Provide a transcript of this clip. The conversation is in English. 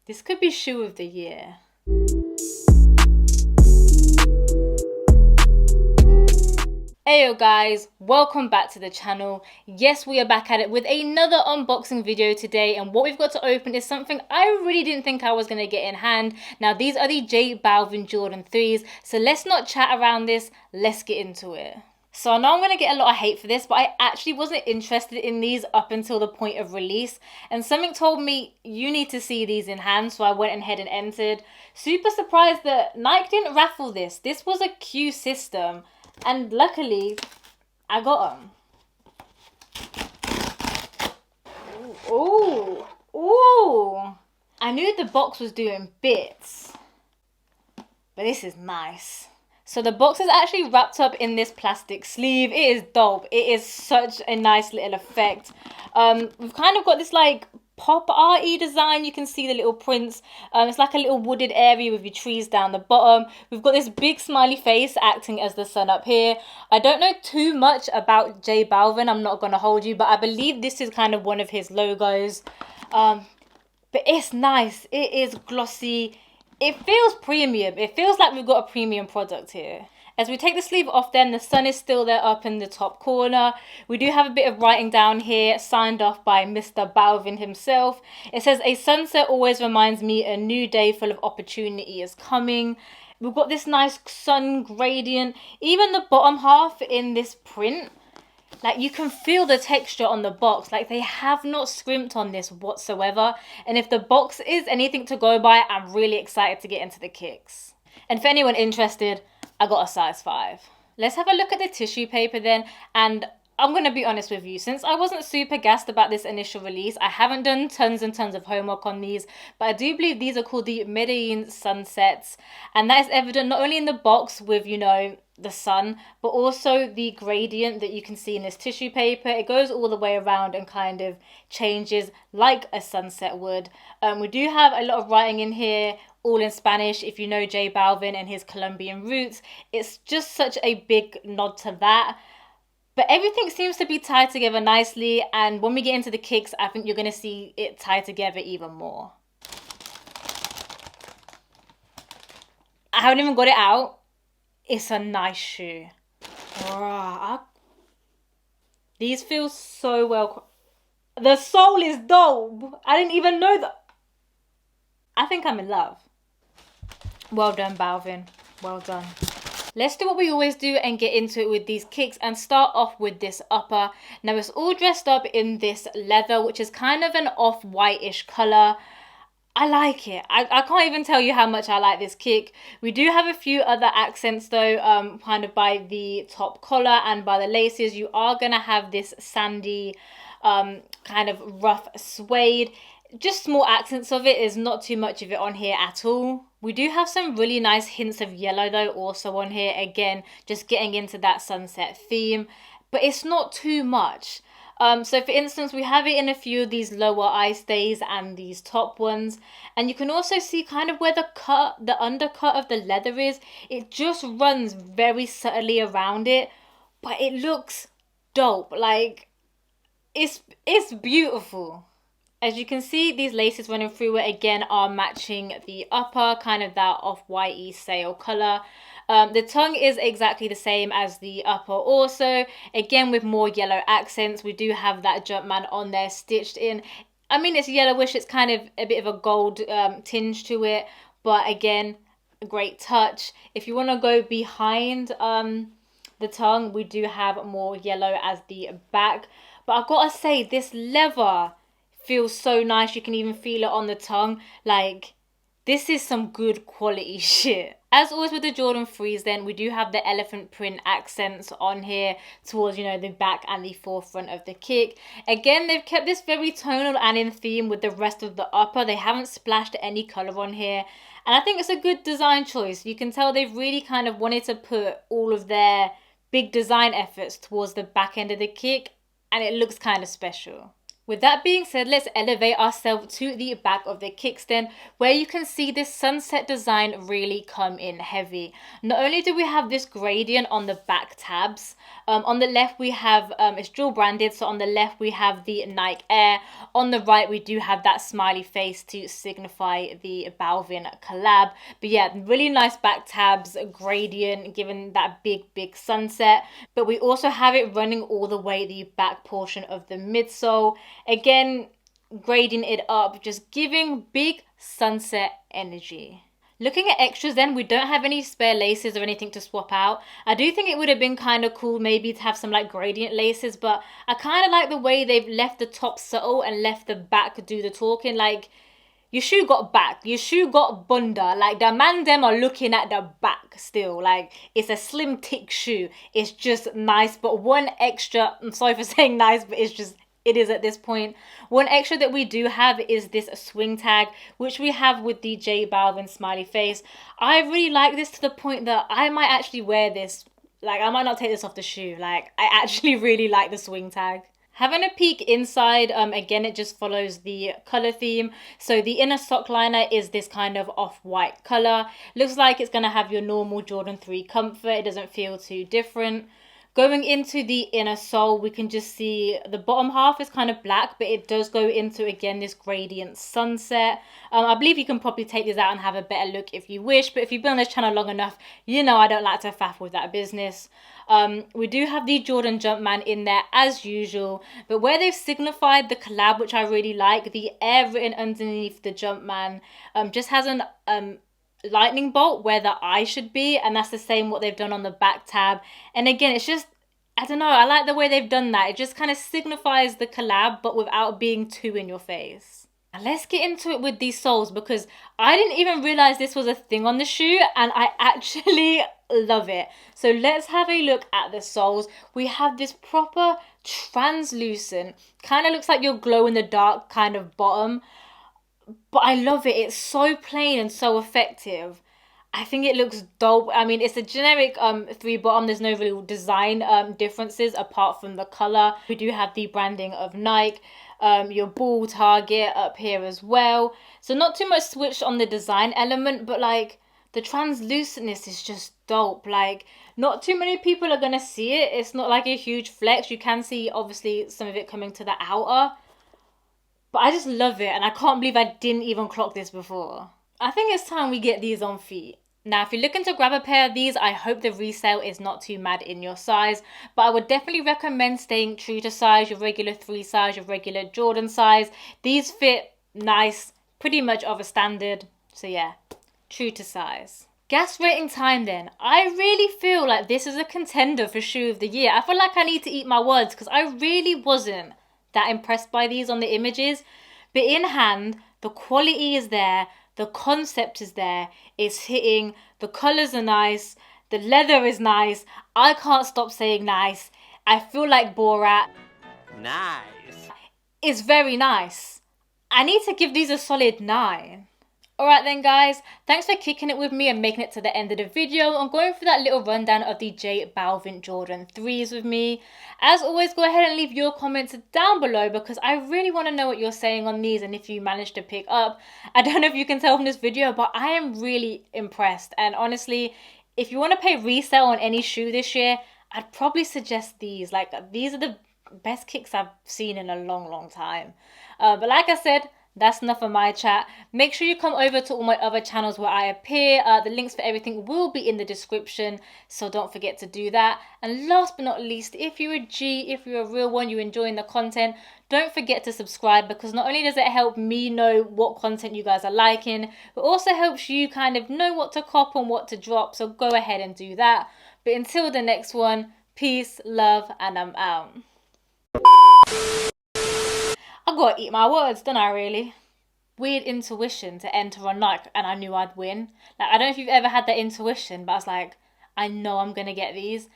This could be shoe of the year. Heyo guys, welcome back to the channel. Yes, we are back at it with another unboxing video today, and what we've got to open is something I really didn't think I was going to get in hand. Now these are the J Balvin Jordan 3s, so let's not chat around this, let's get into it. So I know I'm going to get a lot of hate for this, but I actually wasn't interested in these up until the point of release, and something told me you need to see these in hand, so I went ahead and entered. Super surprised that Nike didn't raffle this. This was a queue system. And luckily, I got them. Ooh, ooh. I knew the box was doing bits, but this is nice. So the box is actually wrapped up in this plastic sleeve. It is dope. It is such a nice little effect. We've kind of got this like pop arty design. You can see the little prints. It's like a little wooded area with your trees down the bottom. We've got this big smiley face acting as the sun up here. I don't know too much about J Balvin, I'm not going to hold you, but I believe this is kind of one of his logos. But it's nice. It is glossy. It feels premium. It feels like we've got a premium product here. As we take the sleeve off then, the sun is still there up in the top corner. We do have a bit of writing down here, signed off by Mr. Balvin himself. It says, "A sunset always reminds me a new day full of opportunity is coming." We've got this nice sun gradient. Even the bottom half in this print, like you can feel the texture on the box. Like they have not scrimped on this whatsoever. And if the box is anything to go by, I'm really excited to get into the kicks. And for anyone interested, I got a size 5. Let's have a look at the tissue paper then. And I'm going to be honest with you. Since I wasn't super gassed about this initial release, I haven't done tons and tons of homework on these. But I do believe these are called the MEDELLIN sunsets. And that is evident not only in the box with, you know, the sun, but also the gradient that you can see in this tissue paper. It goes all the way around and kind of changes like a sunset would. We do have a lot of writing in here, all in Spanish. If you know J Balvin and his Colombian roots, it's just such a big nod to that. But everything seems to be tied together nicely, and when we get into the kicks, I think you're going to see it tied together even more. I haven't even got it out. It's a nice shoe. These feel so well. The sole is dope. I didn't even know that. I think I'm in love. Well done, Balvin. Well done. Let's do what we always do and get into it with these kicks and start off with this upper. Now it's all dressed up in this leather, which is kind of an off-whitish colour. I like it. I can't even tell you how much I like this kick. We do have a few other accents though, kind of by the top collar and by the laces. You are going to have this sandy, kind of rough suede. Just small accents of it, is not too much of it on here at all. We do have some really nice hints of yellow though also on here. Again, just getting into that sunset theme, but it's not too much. So for instance, we have it in a few of these lower eye stays and these top ones. And you can also see kind of where the undercut of the leather is. It just runs very subtly around it, but it looks dope. Like, it's beautiful. As you can see, these laces running through it again are matching the upper, kind of that off-whitey sail colour. The tongue is exactly the same as the upper also. Again, with more yellow accents. We do have that Jumpman on there stitched in. I mean, it's yellowish. It's kind of a bit of a gold tinge to it. But again, a great touch. If you want to go behind the tongue, we do have more yellow as the back. But I've got to say, this leather feels so nice. You can even feel it on the tongue. Like, this is some good quality shit. As always with the Jordan 3s then, we do have the elephant print accents on here towards, you know, the back and the forefront of the kick. Again, they've kept this very tonal and in theme with the rest of the upper. They haven't splashed any colour on here. And I think it's a good design choice. You can tell they've really kind of wanted to put all of their big design efforts towards the back end of the kick. And it looks kind of special. With that being said, let's elevate ourselves to the back of the kickstand, where you can see this sunset design really come in heavy. Not only do we have this gradient on the back tabs, on the left we have, it's dual branded, so on the left we have the Nike Air, on the right we do have that smiley face to signify the Balvin collab. But yeah, really nice back tabs, gradient, given that big sunset. But we also have it running all the way the back portion of the midsole. Again, grading it up, just giving big sunset energy. Looking at extras then, we don't have any spare laces or anything to swap out. I do think it would have been kind of cool maybe to have some like gradient laces, but I kind of like the way they've left the top subtle and left the back do the talking. Like, your shoe got back, your shoe got bunda. Like, the man them are looking at the back still. Like, it's a slim tick shoe. It's just nice, but one extra, I'm sorry for saying nice, but it's just, it is at this point. One extra that we do have is this swing tag, which we have with the J Balvin smiley face. I really like this to the point that I might actually wear this. Like, I might not take this off the shoe. Like, I actually really like the swing tag. Having a peek inside, again, it just follows the color theme. So the inner sock liner is this kind of off-white color. Looks like it's going to have your normal Jordan 3 comfort. It doesn't feel too different. Going into the inner sole, we can just see the bottom half is kind of black, but it does go into, again, this gradient sunset. I believe you can probably take these out and have a better look if you wish, but if you've been on this channel long enough, you know I don't like to faff with that business. We do have the Jordan Jumpman in there as usual, but where they've signified the collab, which I really like, the air written underneath the Jumpman just has an lightning bolt where the eye should be, and that's the same what they've done on the back tab. And again, it's just, I don't know, I like the way they've done that. It just kind of signifies the collab, but without being too in your face. Now let's get into it with these soles, because I didn't even realize this was a thing on the shoe, and I actually love it. So let's have a look at the soles. We have this proper translucent, kind of looks like your glow in the dark kind of bottom. But I love it. It's so plain and so effective. I think it looks dope. I mean, it's a generic 3 bottom. There's no real design differences apart from the color. We do have the branding of Nike. Your ball target up here as well. So not too much switch on the design element, but like the translucentness is just dope. Like, not too many people are gonna see it. It's not like a huge flex. You can see obviously some of it coming to the outer. But I just love it, and I can't believe I didn't even clock this before. I think it's time we get these on feet. Now, if you're looking to grab a pair of these, I hope the resale is not too mad in your size. But I would definitely recommend staying true to size, your regular 3 size, your regular Jordan size. These fit nice, pretty much of a standard. So yeah, true to size. Gas rating time then. I really feel like this is a contender for shoe of the year. I feel like I need to eat my words, because I really wasn't that impressed by these on the images, but in hand the quality is there, the concept is there, it's hitting, the colors are nice, the leather is nice. I can't stop saying nice. I feel like Borat. Nice. It's very nice. I need to give these a solid 9. Alright then guys, thanks for kicking it with me and making it to the end of the video and going through that little rundown of the J Balvin Jordan 3s with me. As always, go ahead and leave your comments down below, because I really want to know what you're saying on these and if you managed to pick up. I don't know if you can tell from this video, but I am really impressed. And honestly, if you want to pay resale on any shoe this year, I'd probably suggest these. Like, these are the best kicks I've seen in a long time. But like I said, that's enough of my chat. Make sure you come over to all my other channels where I appear. The links for everything will be in the description, so don't forget to do that. And last but not least, if you're a G, if you're a real one, you're enjoying the content, don't forget to subscribe, because not only does it help me know what content you guys are liking, but also helps you kind of know what to cop and what to drop. So go ahead and do that. But until the next one, peace, love, and I'm out. I gotta eat my words, don't I, really? Weird intuition to enter on Nike, and I knew I'd win. Like, I don't know if you've ever had that intuition, but I was like, I know I'm gonna get these.